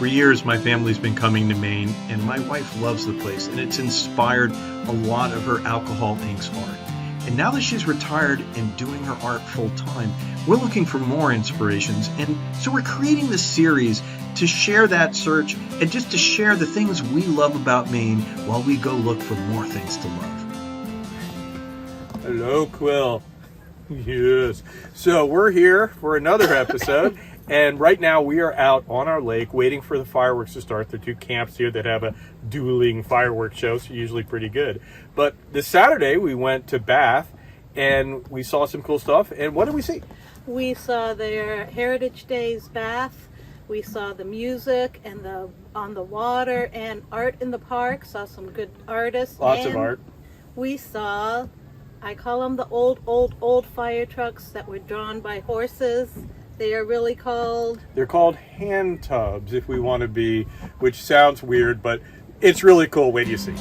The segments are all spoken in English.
years, my family's been coming to Maine, and my wife loves the place, and it's inspired a lot of her alcohol inks art. And now that she's retired and doing her art full time, we're looking for more inspirations, and so we're creating this series to share that search and just to share the things we love about Maine while we go look for more things to love. Hello, Quill. Yes. So we're here for another episode. And right now we are out on our lake waiting for the fireworks to start. There are two camps here that have a dueling fireworks show, so usually pretty good. But this Saturday we went to Bath and we saw some cool stuff. And what did we see? We saw their Heritage Days Bath. We saw the music and on the water and art in the park. Saw some good artists. Lots of art. We saw, I call them the old fire trucks that were drawn by horses. They are really called? They're called handtubs, if we want to be, which sounds weird, but it's really cool. Wait till you see.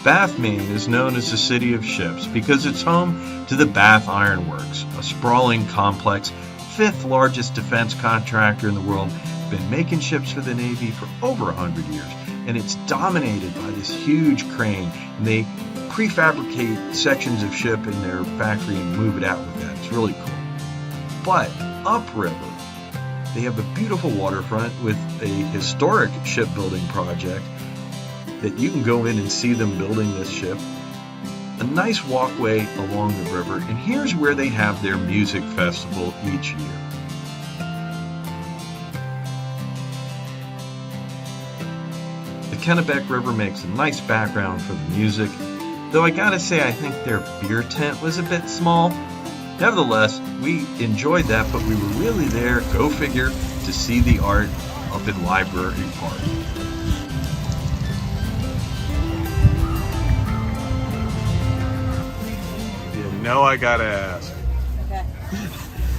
Bath, Maine is known as the city of ships because it's home to the Bath Iron Works, a sprawling complex, fifth largest defense contractor in the world, been making ships for the Navy for over 100 years, and it's dominated by this huge crane, and they prefabricate sections of ship in their factory and move it out with that. It's really cool. But upriver, they have a beautiful waterfront with a historic shipbuilding project that you can go in and see them building this ship. A nice walkway along the river, and here's where they have their music festival each year. The Kennebec River makes a nice background for the music, though I gotta say I think their beer tent was a bit small. Nevertheless, we enjoyed that, but we were really there, go figure, to see the art up in Library Park. You know I gotta ask. Okay.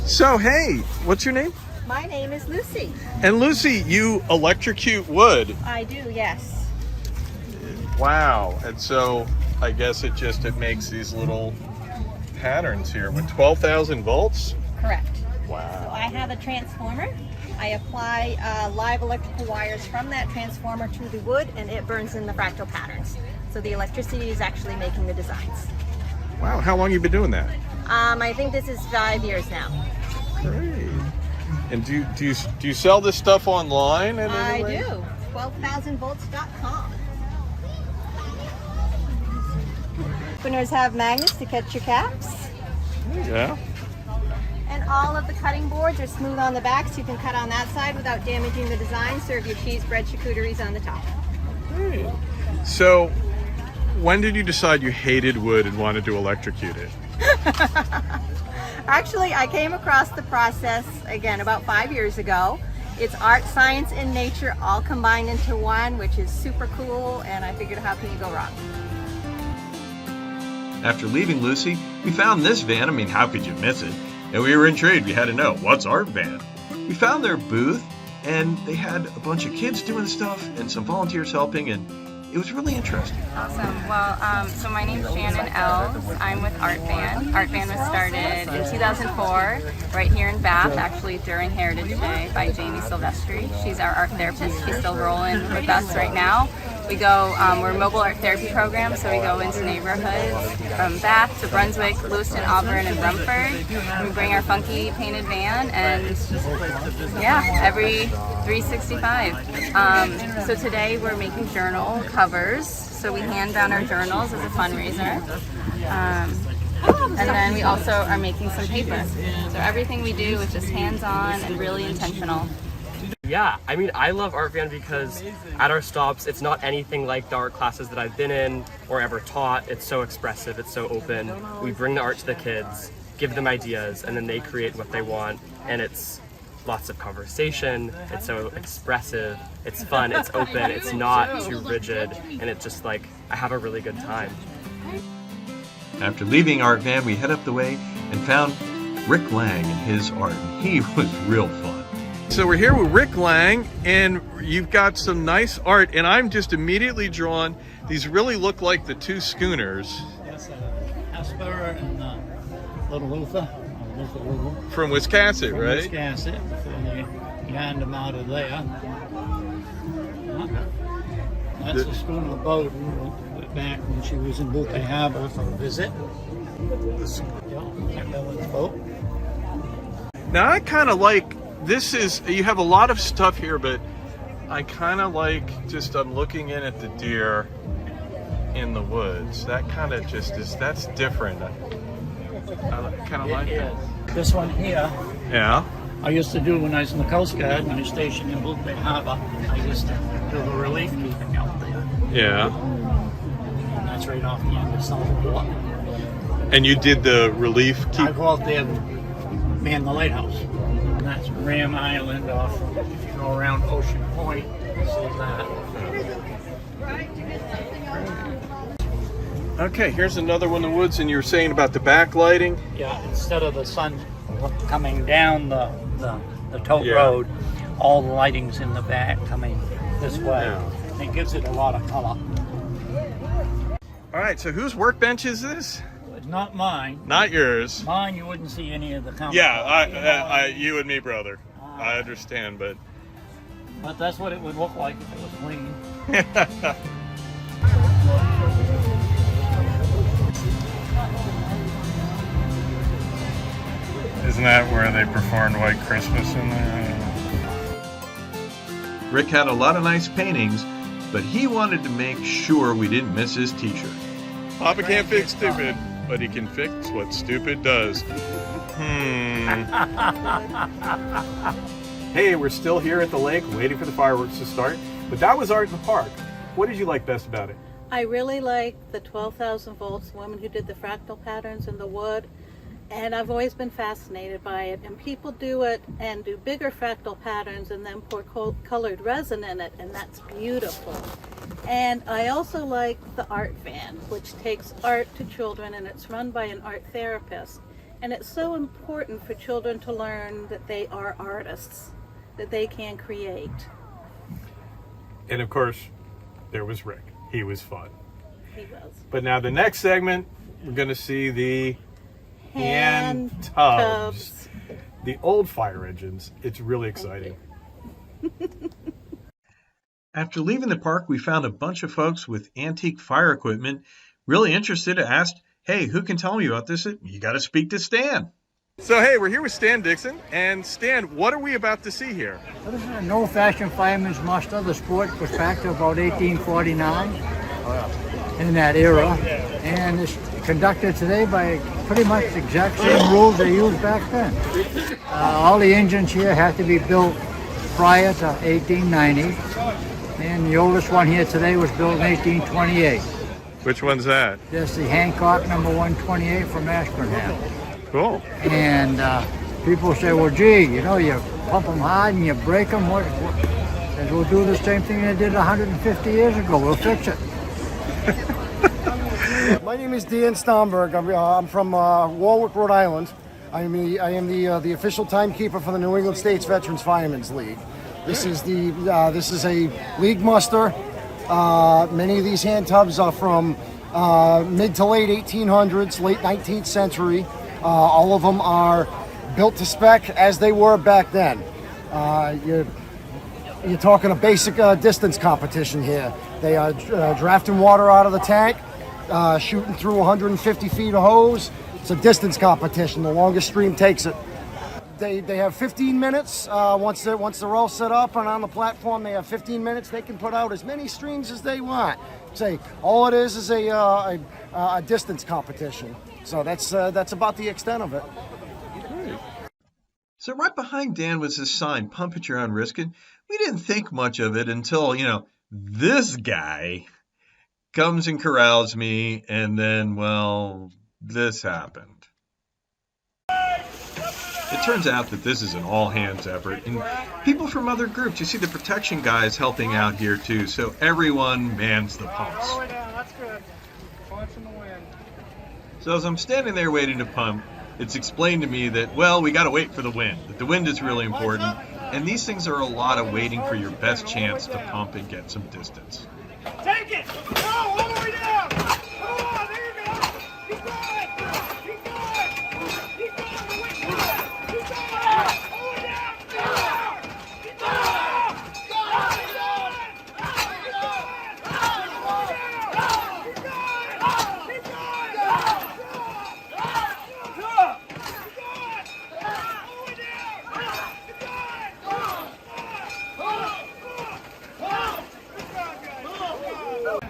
So, hey, what's your name? My name is Lucy. And Lucy, you electrocute wood. I do, yes. Wow. And so I guess it makes these little patterns here with 12,000 volts. Correct. So Wow. I have a transformer. I apply live electrical wires from that transformer to the wood, and it burns in the fractal patterns. So the electricity is actually making the designs. Wow. How long have you been doing that? I think this is 5 years now. Great. And do you sell this stuff online? In any I way? do. 12,000volts.com. Openers have magnets to catch your caps. Yeah. And all of the cutting boards are smooth on the back, so you can cut on that side without damaging the design. Serve your cheese, bread, charcuteries on the top. Great. So, when did you decide you hated wood and wanted to electrocute it? Actually, I came across the process, again, about 5 years ago. It's art, science, and nature all combined into one, which is super cool, and I figured, how can you go wrong? After leaving Lucy, we found this van. I mean, how could you miss it? And we were intrigued. We had to know, what's ArtVan? We found their booth, and they had a bunch of kids doing stuff and some volunteers helping, and it was really interesting. Awesome. Well, so my name's Shannon Elves. I'm with ArtVan. ArtVan was started in 2004 right here in Bath, actually during Heritage Day by Jamie Silvestri. She's our art therapist. She's still rolling with us right now. We go, we're a mobile art therapy program, so we go into neighborhoods from Bath to Brunswick, Lewiston, Auburn, and Rumford. And we bring our funky painted van, and yeah, every 365. So today we're making journal covers. So we hand down our journals as a fundraiser. And then we also are making some paper. So everything we do is just hands-on and really intentional. Yeah, I mean, I love ArtVan because at our stops, it's not anything like the art classes that I've been in or ever taught. It's so expressive, it's so open. We bring the art to the kids, give them ideas, and then they create what they want. And it's lots of conversation, it's so expressive, it's fun, it's open, it's not too rigid, and it's just like, I have a really good time. After leaving ArtVan, we head up the way and found Rick Lang and his art, and he was real fun. So we're here with Rick Lang, and you've got some nice art, and I'm just immediately drawn. These really look like the two schooners. Yes, Asper and Little Luther. with the river. From Wisconsin, From right? Wisconsin, and they yarned them out of there. That's the schooner boat we went back when she was in Boothby Harbor for a visit. Yeah, Millen's boat. Now I kind of like, this is, you have a lot of stuff here, but I kind of like, just I'm looking in at the deer in the woods. That kind of just is, that's different. I kind of like it. This one here, Yeah. I used to do when I was in the Coast Guard, when I was stationed in Boothby Harbor. I used to do the relief keeping out there. Yeah. And that's right off the end of Southport. And you did the relief I keep? go out there and man the lighthouse. And that's Ram Island off, if you go around Ocean Point, you see that. Okay, here's another one in the woods, and you were saying about the backlighting? Yeah, instead of the sun coming down the tote Yeah. road, all the lighting's in the back coming this way. Yeah. And it gives it a lot of color. All right, so whose workbench is this? It's not mine. Not yours. Mine, you wouldn't see any of the company. Yeah, you and me, brother. I understand, but But that's what it would look like if it was clean. isn't that where they performed White Christmas in there? Rick had a lot of nice paintings, but he wanted to make sure we didn't miss his t-shirt. Papa can't fix stupid, but he can fix what stupid does. Hey, we're still here at the lake waiting for the fireworks to start, but that was Art in the Park. What did you like best about it? I really like the 12,000 volts, the woman who did the fractal patterns in the wood, and I've always been fascinated by it. And people do it and do bigger fractal patterns and then pour colored resin in it, and that's beautiful. And I also like the ArtVan, which takes art to children, and it's run by an art therapist. And it's so important for children to learn that they are artists, that they can create. And of course, there was Rick. He was fun. He was. But now the next segment, we're going to see the hand tubs. Tubs. The old fire engines. It's really exciting. After leaving the park, we found a bunch of folks with antique fire equipment really interested and asked, hey, who can tell me about this? You got to speak to Stan. So hey, we're here with Stan Dixon. And Stan, what are we about to see here? Well, this is an old-fashioned fireman's muster. The sport goes back to about 1849 in that era. And it's conducted today by pretty much the exact same rules they used back then. All the engines here have to be built prior to 1890. And the oldest one here today was built in 1828. Which one's that? That's the Hancock number 128 from Ashburnham. Cool. And people say, well, gee, you know, you pump them hard and you break them. And we'll do the same thing they did 150 years ago. We'll fix it. My name is Dan Stomberg. I'm from Warwick, Rhode Island. I am the official timekeeper for the New England States Veterans Firemen's League. This is a league muster. Many of these hand tubs are from mid to late 1800s, late 19th century. All of them are built to spec as they were back then. You're talking a basic distance competition here. They are drafting water out of the tank, shooting through 150 feet of hose. It's a distance competition. The longest stream takes it. They have 15 minutes. Once they're all set up and on the platform, they have 15 minutes. They can put out as many streams as they want. Say all it is a distance competition. So that's about the extent of it. So right behind Dan was this sign, pump at your own risk. And we didn't think much of it until, this guy comes and corrals me. And then, well, this happened. It turns out that this is an all-hands effort, and people from other groups, you see the protection guys helping out here too, so everyone mans the pumps. That's good. Punching the wind. So as I'm standing there waiting to pump, it's explained to me that, well, we got to wait for the wind, that the wind is really important, and these things are a lot of waiting for your best chance to pump and get some distance. Take it! Go all the way down! Come on, there you go! Keep going! Keep going! Keep going!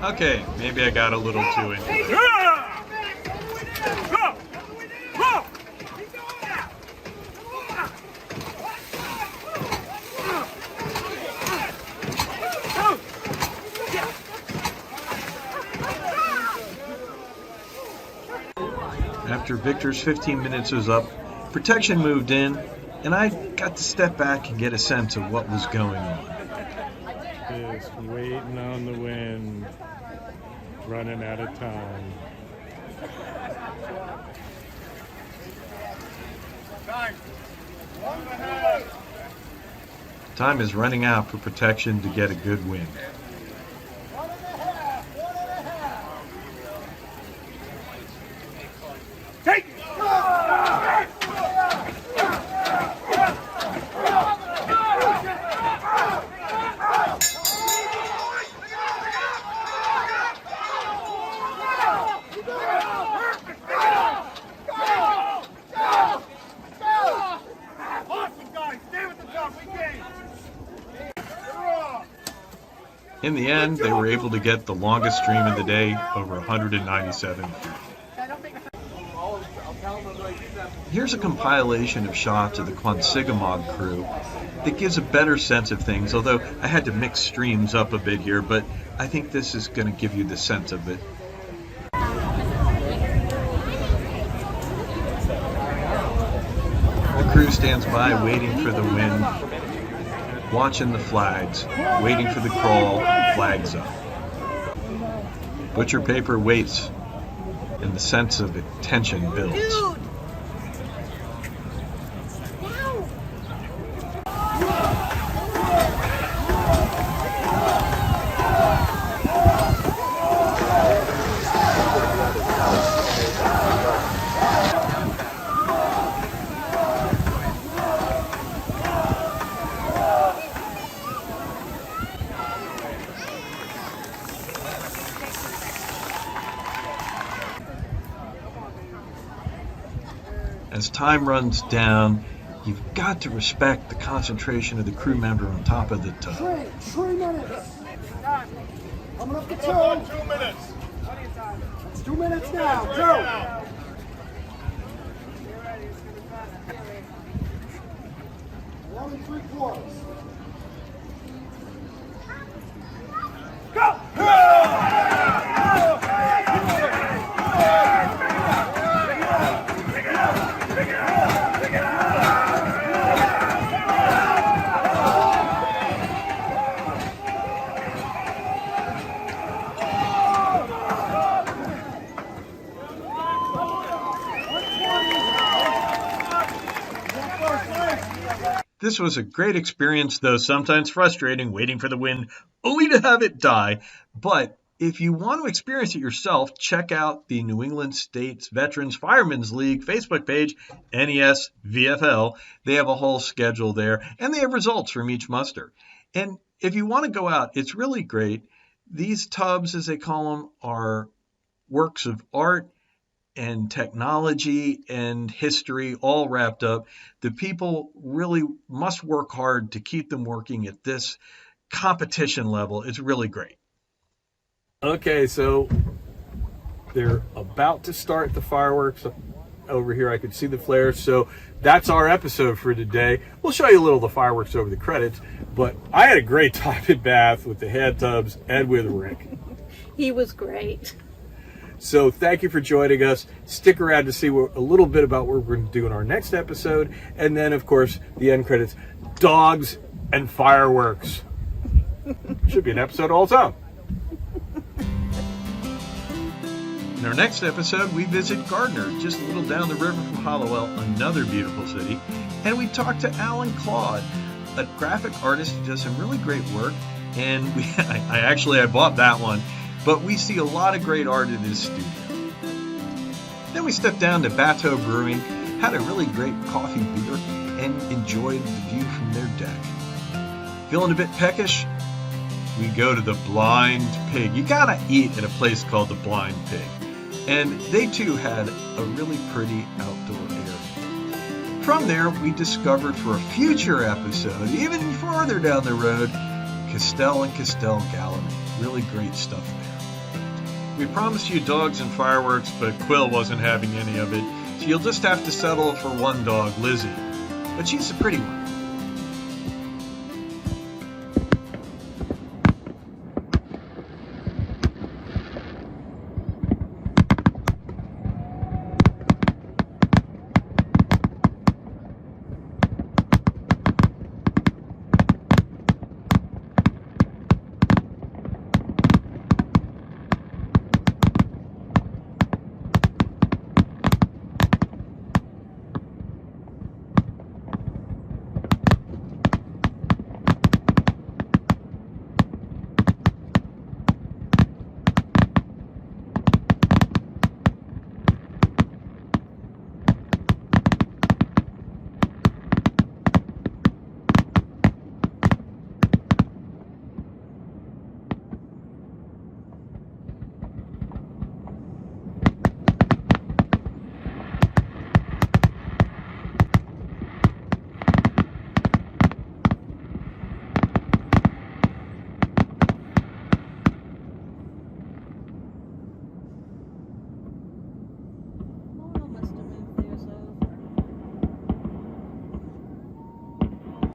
Okay, maybe I got a little too into it. After Victor's 15 minutes was up, protection moved in, and I got to step back and get a sense of what was going on. Just waiting on the wind, running out of time. Time is running out for protection to get a good wind. In the end, they were able to get the longest stream of the day, over 197 feet. Here's a compilation of shots of the Quansigamog crew that gives a better sense of things, although I had to mix streams up a bit here, but I think this is going to give you the sense of it. The crew stands by waiting for the wind, watching the flags, waiting for the crawl, flags up. Butcher paper waits, and the sense of tension builds. As time runs down, you've got to respect the concentration of the crew member on top of the tub. 3 minutes. Coming up to 2. 2 minutes. It's 2 minutes now. Go. 1 3/4. Go! This was a great experience, though sometimes frustrating, waiting for the wind only to have it die. But if you want to experience it yourself, check out the New England States Veterans Firemen's League Facebook page, NES VFL. They have a whole schedule there, and they have results from each muster. And if you want to go out, it's really great. These tubs, as they call them, are works of art and technology and history all wrapped up. The people really must work hard to keep them working at this competition level. It's really great. Okay, so they're about to start the fireworks over here. I could see the flares. So that's our episode for today. We'll show you a little of the fireworks over the credits, but I had a great time in Bath with the handtubs and with Rick. He was great. So thank you for joining us. Stick around to see a little bit about what we're going to do in our next episode. And then, of course, the end credits, dogs and fireworks. Should be an episode all its own. In our next episode, we visit Gardner, just a little down the river from Hollowell, another beautiful city. And we talk to Alan Claude, a graphic artist who does some really great work. And I bought that one. But we see a lot of great art in his studio. Then we stepped down to Bateau Brewing, had a really great coffee beer, and enjoyed the view from their deck. Feeling a bit peckish? We go to the Blind Pig. You gotta eat at a place called the Blind Pig. And they too had a really pretty outdoor area. From there, we discovered for a future episode, even further down the road, Castell and Castell Gallery. Really great stuff there. We promised you dogs and fireworks, but Quill wasn't having any of it, so you'll just have to settle for one dog, Lizzie. But she's a pretty one.